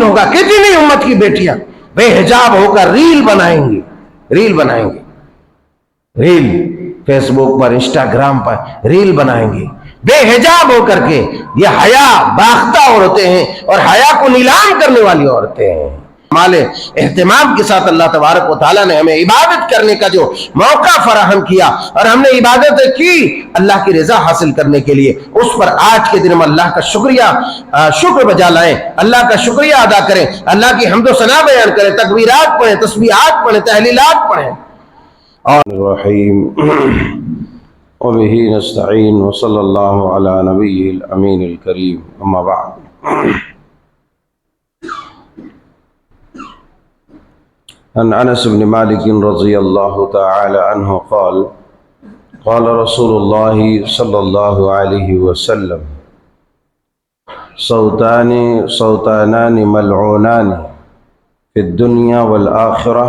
خواتین ہوگا، کتنی امت کی بیٹیاں بے حجاب ہو کر ریل بنائیں گی، ریل فیس بک پر، انسٹاگرام پر ریل بنائیں گی بے حجاب ہو کر کے۔ یہ حیا باختہ عورتیں ہیں اور حیا کو نیلام کرنے والی عورتیں ہیں۔ ہمارے اہتمام کے ساتھ اللہ تبارک و تعالیٰ نے ہمیں عبادت کرنے کا جو موقع فراہم کیا اور ہم نے عبادت کی اللہ کی رضا حاصل کرنے کے لیے، اس پر آج کے دن ہم اللہ کا شکر بجا لائیں، اللہ کا شکریہ ادا کریں، اللہ کی حمد و ثنا بیان کریں، تکبیرات پڑھیں، تسبیحات پڑھیں، تحلیلات پڑھیں۔ الرحیم وبہ نستعین وصلی اللہ علی نبی الامین الکریم، اما بعد۔ عن انس بن مالک رضی اللہ تعالی عنہ قال قال رسول اللہ صلی اللہ علیہ وسلم صوتانان ملعونان فی الدنیا والآخرہ،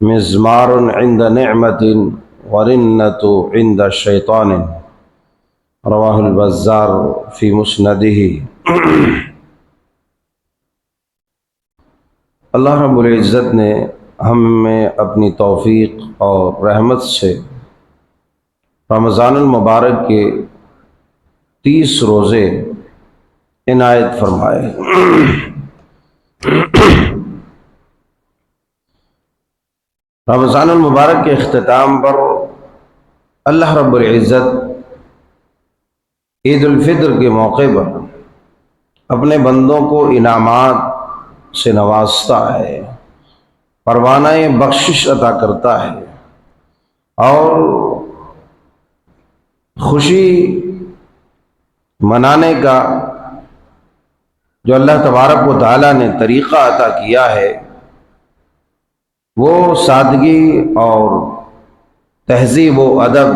مزمار عند نعمت ورنت عند شیطان، رواہ البزار فی مسندہ۔ اللہ رب العزت نے ہمیں اپنی توفیق اور رحمت سے رمضان المبارک کے 30 روزے عنایت فرمائے۔ رمضان المبارک کے اختتام پر اللہ رب العزت عید الفطر کے موقع پر اپنے بندوں کو انعامات سے نوازتا ہے، پروانہ بخشش عطا کرتا ہے اور خوشی منانے کا جو اللہ تبارک و تعالیٰ نے طریقہ عطا کیا ہے وہ سادگی اور تہذیب و ادب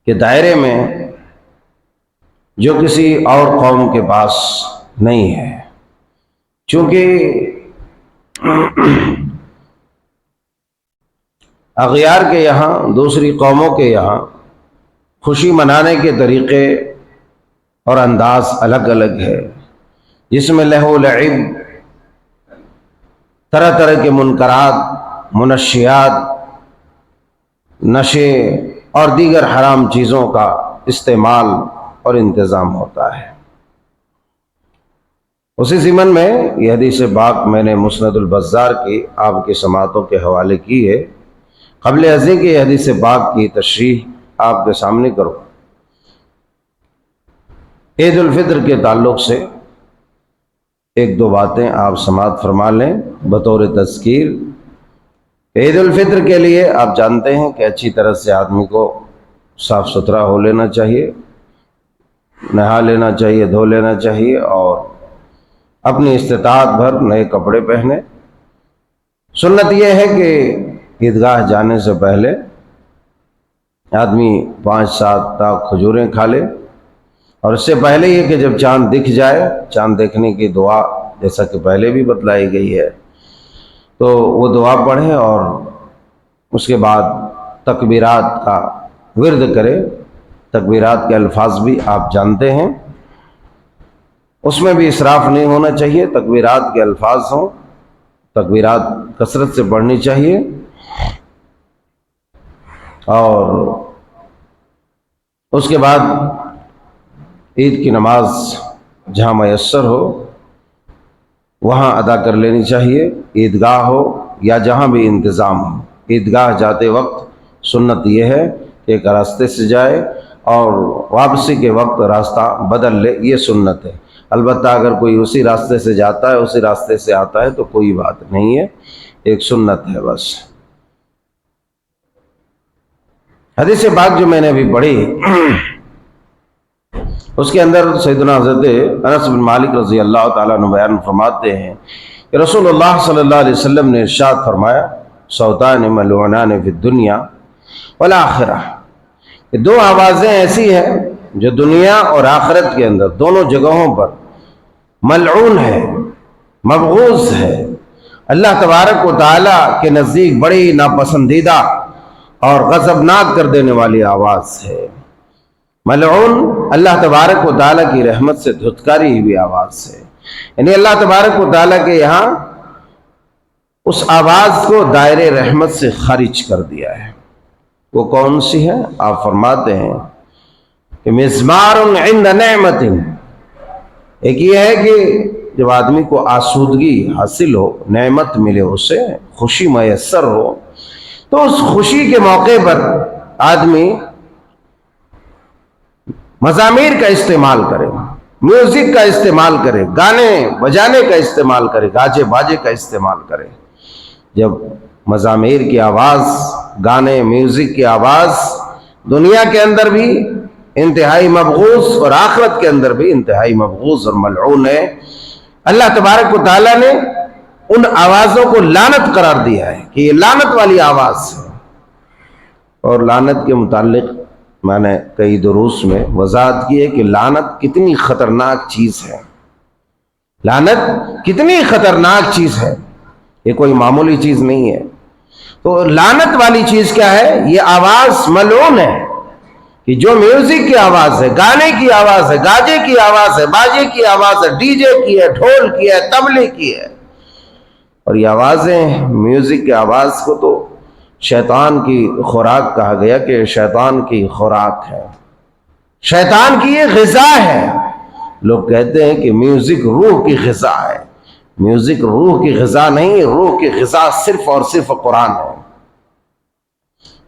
کے دائرے میں جو کسی اور قوم کے پاس نہیں ہے، چونکہ اغیار کے یہاں، دوسری قوموں کے یہاں خوشی منانے کے طریقے اور انداز الگ الگ ہے، جس میں لہو و لعب، طرح طرح کے منکرات، منشیات، نشے اور دیگر حرام چیزوں کا استعمال اور انتظام ہوتا ہے۔ اسی ضمن میں یہ حدیث پاک میں نے مسند البزار کی آپ کی سماعتوں کے حوالے کی ہے۔ قبل ازیں کہ یہ حدیث پاک کی تشریح آپ کے سامنے کروں، عید الفطر کے تعلق سے ایک دو باتیں آپ سماعت فرما لیں بطور تذکیر۔ عید الفطر کے لیے آپ جانتے ہیں کہ اچھی طرح سے آدمی کو صاف ستھرا ہو لینا چاہیے، نہا لینا چاہیے، دھو لینا چاہیے اور اپنی استطاعت بھر نئے کپڑے پہنے۔ سنت یہ ہے کہ عیدگاہ جانے سے پہلے آدمی 5-7 تا کھجوریں کھا لے، اور اس سے پہلے یہ کہ جب چاند دکھ جائے، چاند دیکھنے کی دعا جیسا کہ پہلے بھی بتلائی گئی ہے، تو وہ دعا پڑھیں اور اس کے بعد تکبیرات کا ورد کرے۔ تکبیرات کے الفاظ بھی آپ جانتے ہیں، اس میں بھی اسراف نہیں ہونا چاہیے، تکبیرات کے الفاظ ہوں، تکبیرات کثرت سے پڑھنی چاہیے، اور اس کے بعد عید کی نماز جہاں میسر ہو وہاں ادا کر لینی چاہیے، عیدگاہ ہو یا جہاں بھی انتظام ہو۔ عیدگاہ جاتے وقت سنت یہ ہے کہ ایک راستے سے جائے اور واپسی کے وقت راستہ بدل لے، یہ سنت ہے۔ البتہ اگر کوئی اسی راستے سے جاتا ہے، اسی راستے سے آتا ہے تو کوئی بات نہیں ہے، ایک سنت ہے بس۔ حدیث پاک جو میں نے ابھی پڑھی اس کے اندر سیدنا حضرت انس بن مالک رضی اللہ تعالیٰ عنہ بیان فرماتے ہیں کہ رسول اللہ صلی اللہ علیہ وسلم نے ارشاد فرمایا، صوتان ملعونان فی الدنیا والآخرہ، کہ 2 آوازیں ایسی ہیں جو دنیا اور آخرت کے اندر دونوں جگہوں پر ملعون ہے، مبغوض ہے، اللہ تبارک و تعالیٰ کے نزدیک بڑی ناپسندیدہ اور غضبناک کر دینے والی آواز ہے۔ ملعون اللہ تبارک و تعالیٰ کی رحمت سے دھتکاری ہوئی آواز سے، یعنی اللہ تبارک و تعالیٰ کے یہاں اس آواز کو دائرے رحمت سے خارج کر دیا ہے۔ وہ کون سی ہے؟ آپ فرماتے ہیں کہ مزمار عند نعمت، ایک یہ ہے کہ جب آدمی کو آسودگی حاصل ہو، نعمت ملے، اسے خوشی میسر ہو، تو اس خوشی کے موقع پر آدمی مزامیر کا استعمال کرے، میوزک کا استعمال کرے، گانے بجانے کا استعمال کرے، گاجے باجے کا استعمال کرے۔ جب مزامیر کی آواز، گانے، میوزک کی آواز دنیا کے اندر بھی انتہائی مبغوض اور آخرت کے اندر بھی انتہائی مبغوض اور ملعون ہے، اللہ تبارک و تعالیٰ نے ان آوازوں کو لعنت قرار دیا ہے کہ یہ لعنت والی آواز ہے۔ اور لعنت کے متعلق میں نے کئی دروس میں وضاحت کی ہے کہ لعنت کتنی خطرناک چیز ہے، لعنت کتنی خطرناک چیز ہے، یہ کوئی معمولی چیز نہیں ہے۔ تو لعنت والی چیز کیا ہے؟ یہ آواز ملعون ہے کہ جو میوزک کی آواز ہے، گانے کی آواز ہے، گاجے کی آواز ہے، باجے کی آواز ہے، ڈی جے کی ہے، ڈھول کی ہے، طبلے کی ہے، اور یہ آوازیں، میوزک کی آواز کو تو شیطان کی خوراک کہا گیا کہ شیطان کی خوراک ہے، شیطان کی یہ غذا ہے۔ لوگ کہتے ہیں کہ میوزک روح کی غذا ہے، میوزک روح کی غذا نہیں، روح کی غذا صرف اور صرف قرآن ہے۔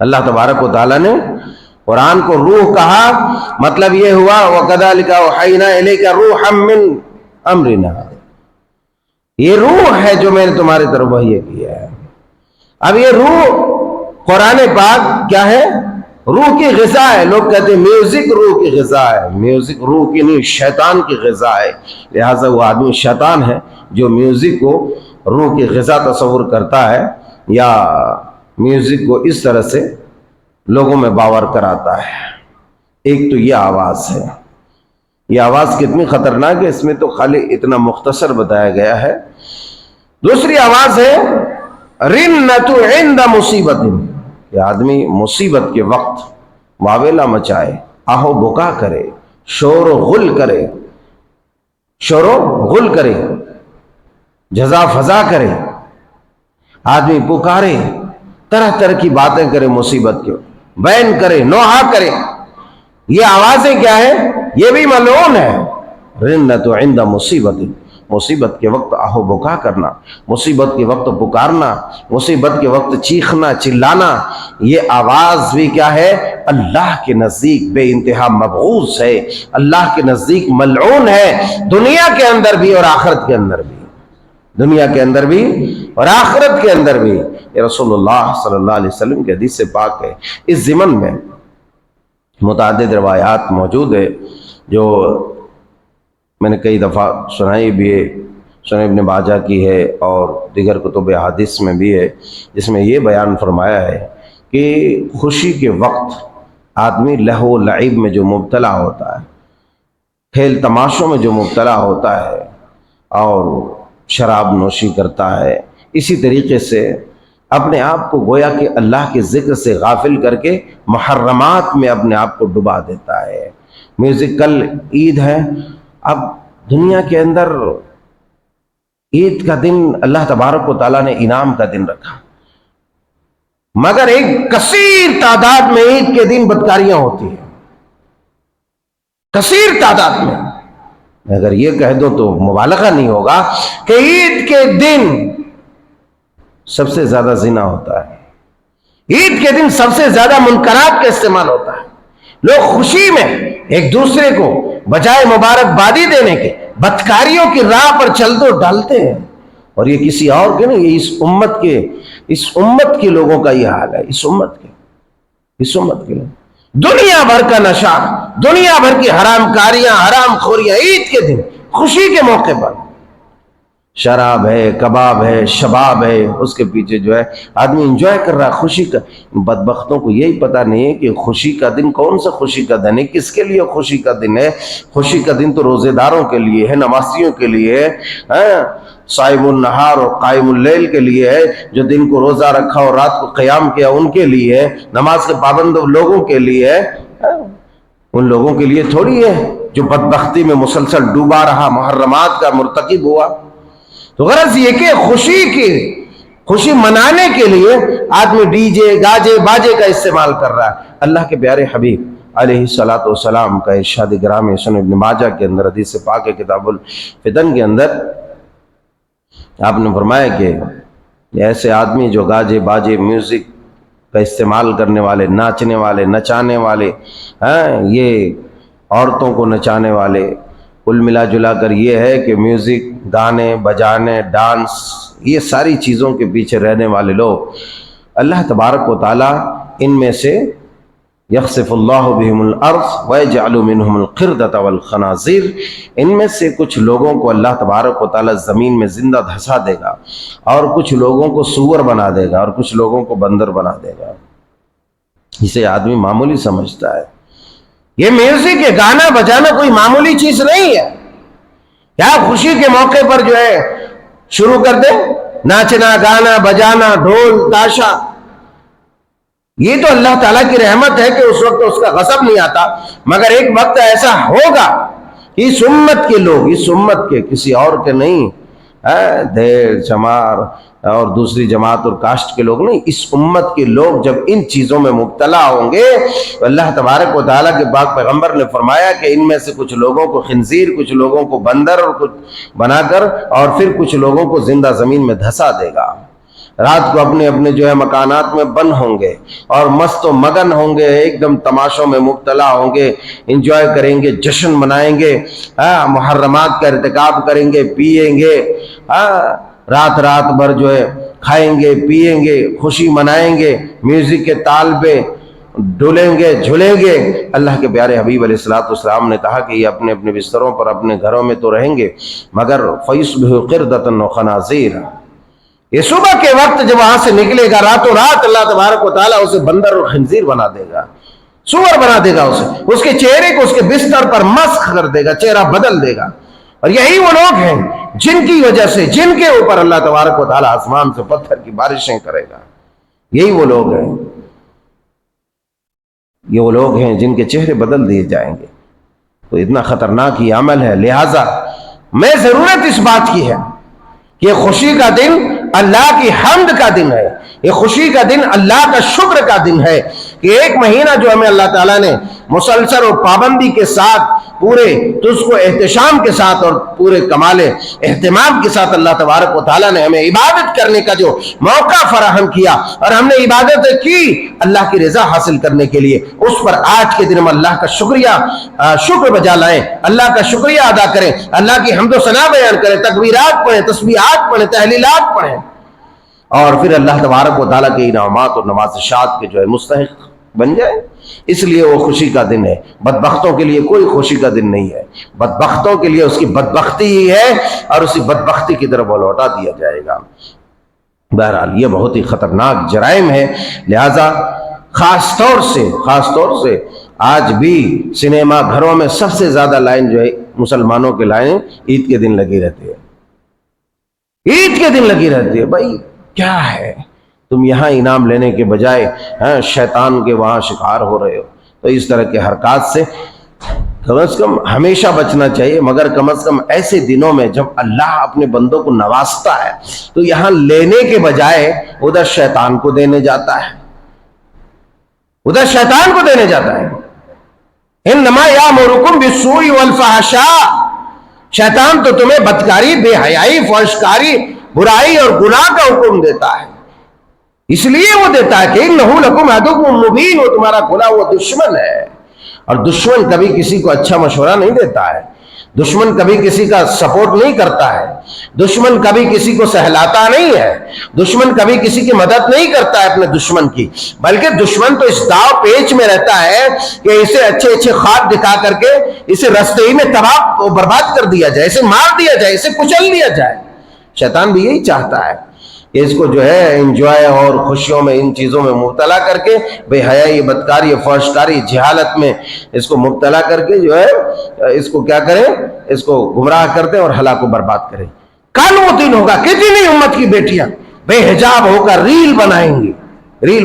اللہ تبارک و تعالیٰ نے قرآن کو روح کہا، مطلب یہ ہوا وَكَذَلِكَ أَوْحَيْنَا إِلَيْكَ رُوحًا مِّنْ أَمْرِنَا، یہ روح ہے جو میں نے تمہاری طرف وحی کیا ہے۔ اب یہ روح قرآن پاک کیا ہے؟ روح کی غذا ہے۔ لوگ کہتے ہیں میوزک روح کی غذا ہے، میوزک روح کی نہیں، شیطان کی غذا ہے، لہٰذا وہ آدمی شیطان ہے جو میوزک کو روح کی غذا تصور کرتا ہے یا میوزک کو اس طرح سے لوگوں میں باور کراتا ہے۔ ایک تو یہ آواز ہے، یہ آواز کتنی خطرناک ہے، اس میں تو خالی اتنا مختصر بتایا گیا ہے۔ دوسری آواز ہے رنت عند مصیبت، کہ آدمی مصیبت کے وقت واویلا مچائے، آہو بکا کرے، شور و غل کرے، شور و غل کرے، جزا فضا کرے، آدمی پکارے، طرح طرح کی باتیں کرے، مصیبت کے بین کرے، نوحہ کرے، یہ آوازیں کیا ہے؟ یہ بھی ملعون ہے۔ رنت عند مصیبت، مصیبت کے وقت آہو بکا کرنا، مصیبت کے وقت پکارنا، مصیبت کے وقت چیخنا چلانا، یہ آواز بھی کیا ہے؟ اللہ کے نزدیک بے انتہا مبغوض ہے، اللہ کے نزدیک ملعون ہے، دنیا کے اندر بھی اور آخرت کے اندر بھی، دنیا کے اندر بھی اور آخرت کے اندر بھی۔ یہ رسول اللہ صلی اللہ علیہ وسلم کے حدیث سے پاک ہے۔ اس ضمن میں متعدد روایات موجود ہے جو میں نے کئی دفعہ سنائی بھی ہے، سنن ابن ماجہ کی ہے اور دیگر کتب حدیث میں بھی ہے، جس میں یہ بیان فرمایا ہے کہ خوشی کے وقت آدمی لہو و لعب میں جو مبتلا ہوتا ہے، کھیل تماشوں میں جو مبتلا ہوتا ہے اور شراب نوشی کرتا ہے، اسی طریقے سے اپنے آپ کو گویا کہ اللہ کے ذکر سے غافل کر کے محرمات میں اپنے آپ کو ڈبا دیتا ہے۔ میوزک، کل عید ہے، اب دنیا کے اندر عید کا دن اللہ تبارک و تعالیٰ نے انعام کا دن رکھا، مگر ایک کثیر تعداد میں عید کے دن بدکاریاں ہوتی ہیں، کثیر تعداد میں۔ اگر یہ کہہ دو تو مبالغہ نہیں ہوگا کہ عید کے دن سب سے زیادہ زنا ہوتا ہے، عید کے دن سب سے زیادہ منکرات کا استعمال ہوتا ہے، لوگ خوشی میں ایک دوسرے کو بجائے مبارکبادی دینے کے بدکاریوں کی راہ پر چل دو ڈالتے ہیں، اور یہ کسی اور کے نہیں، یہ اس امت کے لوگوں کا یہ حال ہے، اس امت کے لوگ، دنیا بھر کا نشہ، دنیا بھر کی حرام کاریاں، حرام خوریاں، عید کے دن خوشی کے موقع پر شراب ہے، کباب ہے، شباب ہے، اس کے پیچھے جو ہے آدمی انجوائے کر رہا ہے خوشی کا۔ بدبختوں کو یہی پتہ نہیں ہے کہ خوشی کا دن کون سا خوشی کا دن ہے، کس کے لیے خوشی کا دن ہے۔ خوشی کا دن تو روزے داروں کے لیے ہے، نمازیوں کے لیے ہے، صائم النہار اور قائم اللیل کے لیے ہے، جو دن کو روزہ رکھا اور رات کو قیام کیا ان کے لیے ہے، نماز کے پابند لوگوں کے لیے ہے۔ ان لوگوں کے لیے تھوڑی ہے جو بدبختی میں مسلسل ڈوبا رہا، محرمات کا مرتکب ہوا۔ تو غرض یہ کہ خوشی منانے کے لیے آدمی ڈی جے گاجے باجے کا استعمال کر رہا ہے۔ اللہ کے پیارے حبیب علیہ الصلوۃ والسلام کا ارشاد گرامی سنن ابن ماجہ کے اندر حدیث پاک ہے کتاب الفتن کے اندر آپ نے فرمایا کہ ایسے آدمی جو گاجے باجے میوزک کا استعمال کرنے والے، ناچنے والے، نچانے والے، یہ عورتوں کو نچانے والے، کل ملا جلا کر یہ ہے کہ میوزک، گانے بجانے، ڈانس، یہ ساری چیزوں کے پیچھے رہنے والے لوگ، اللہ تبارک و تعالی ان میں سے یخسف اللہ بہم الارض ویجعل منہم القردۃ والخنازیر، ان میں سے کچھ لوگوں کو اللہ تبارک و تعالی زمین میں زندہ دھسا دے گا، اور کچھ لوگوں کو سور بنا دے گا، اور کچھ لوگوں کو بندر بنا دے گا۔ اسے آدمی معمولی سمجھتا ہے۔ یہ میوزک، یہ گانا بجانا کوئی معمولی چیز نہیں ہے۔ کیا خوشی کے موقع پر جو ہے شروع کر دے ناچنا، گانا بجانا، ڈھول تاشا، یہ تو اللہ تعالیٰ کی رحمت ہے کہ اس وقت اس کا غضب نہیں آتا، مگر ایک وقت ایسا ہوگا اس امت کے لوگ، اس امت کے، کسی اور کے نہیں، دیر چمار اور دوسری جماعت اور کاسٹ کے لوگ نہیں، اس امت کے لوگ جب ان چیزوں میں مبتلا ہوں گے تو اللہ تبارک و تعالیٰ کے پاک پیغمبر نے فرمایا کہ ان میں سے کچھ لوگوں کو خنزیر، کچھ لوگوں کو بندر اور کچھ بنا کر، اور پھر کچھ لوگوں کو زندہ زمین میں دھسا دے گا۔ رات کو اپنے اپنے جو ہے مکانات میں بند ہوں گے اور مست و مگن ہوں گے، ایک دم تماشوں میں مبتلا ہوں گے، انجوائے کریں گے، جشن منائیں گے، محرمات کا ارتکاب کریں گے، پیئیں گے، رات بھر جو ہے کھائیں گے، پیئیں گے، خوشی منائیں گے، میوزک کے تال پہ ڈولیں گے، جھولیں گے۔ اللہ کے پیارے حبیب علیہ الصلوۃ والسلام نے کہا کہ یہ اپنے اپنے بستروں پر اپنے گھروں میں تو رہیں گے، مگر فَيُصْبِحُ قِرْدَةً وَخَنَازِيرَ، یہ صبح کے وقت جب وہاں سے نکلے گا راتوں رات اللہ تبارک و تعالیٰ اسے بندر اور خنزیر بنا دے گا، سور بنا دے گا، اس کے چہرے کو اس کے بستر پر مسخ کر دے گا، چہرہ بدل دے گا۔ اور یہی وہ لوگ ہیں جن کی وجہ سے، جن کے اوپر اللہ تبارک و تعالیٰ آسمان سے پتھر کی بارشیں کرے گا۔ یہی وہ لوگ ہیں، یہ وہ لوگ ہیں جن کے چہرے بدل دیے جائیں گے۔ تو اتنا خطرناک یہ عمل ہے، لہٰذا میں ضرورت اس بات کی ہے کہ خوشی کا دن اللہ کی حمد کا دن ہے، یہ خوشی کا دن اللہ کا شکر کا دن ہے کہ ایک مہینہ جو ہمیں اللہ تعالیٰ نے مسلسل اور پابندی کے ساتھ پورے تو اس کو احتشام کے ساتھ اور پورے کمال اہتمام کے ساتھ اللہ تبارک و تعالیٰ نے ہمیں عبادت کرنے کا جو موقع فراہم کیا، اور ہم نے عبادت کی اللہ کی رضا حاصل کرنے کے لیے، اس پر آج کے دن ہم اللہ کا شکر بجا لائیں، اللہ کا شکریہ ادا کریں، اللہ کی حمد و ثنا بیان کریں، تکبیرات پڑھیں، تسبیحات پڑھیں، تحلیلات پڑھیں، اور پھر اللہ تبارک و تعالیٰ کے انعامات اور نوازشات کے جو ہے مستحق بن جائے۔ اس لیے وہ خوشی کا دن ہے۔ بدبختوں کے لیے کوئی خوشی کا دن نہیں ہے، بدبختوں کے لیے اس کی بدبختی ہی ہے، اور اسی بدبختی کی طرف وہ لوٹا دیا جائے گا۔ بہرحال یہ بہت ہی خطرناک جرائم ہے، لہذا خاص طور سے آج بھی سنیما گھروں میں سب سے زیادہ لائن جو ہے مسلمانوں کے لائن عید کے دن لگی رہتی ہے، عید کے دن لگی رہتی ہے۔ بھائی کیا ہے، تم یہاں انعام لینے کے بجائے شیطان کے وہاں شکار ہو رہے ہو۔ تو اس طرح کے حرکات سے کم از کم ہمیشہ بچنا چاہیے، مگر کم از کم ایسے دنوں میں جب اللہ اپنے بندوں کو نوازتا ہے تو یہاں لینے کے بجائے ادھر شیطان کو دینے جاتا ہے، ادھر شیطان کو دینے جاتا ہے۔ انما یامرکم بالسوء والفحشاء، شیطان تو تمہیں بدکاری، بے حیائی، فحشکاری، برائی اور گناہ کا حکم دیتا ہے، اس لیے وہ دیتا ہے کہ انہ لکم عدو مبین، وہ تمہارا کھلا ہوا دشمن ہے۔ اور دشمن کبھی کسی کو اچھا مشورہ نہیں دیتا ہے، دشمن کبھی کسی کا سپورٹ نہیں کرتا ہے، دشمن کبھی کسی کو سہلاتا نہیں ہے، دشمن کبھی کسی کی مدد نہیں کرتا ہے اپنے دشمن کی، بلکہ دشمن تو اس داؤ پیچ میں رہتا ہے کہ اسے اچھے اچھے خواب دکھا کر کے اسے رستے ہی میں تباہ و برباد کر دیا جائے، اسے مار دیا جائے، اسے کچل دیا جائے۔ شیطان بھی یہی چاہتا ہے کہ اس کو جو ہے انجوائے اور خوشیوں میں ان چیزوں میں مبتلا کر کے، بے حیائی، بدکاری، فحشکاری، جہالت میں اس کو مبتلا کر کے جو ہے اس کو کیا کریں، اس کو گمراہ کر دیں اور ہلاک و برباد کریں۔ کل وہ دن ہوگا کتنی امت کی بیٹیاں بے حجاب ہو کر ریل بنائیں گی، ریل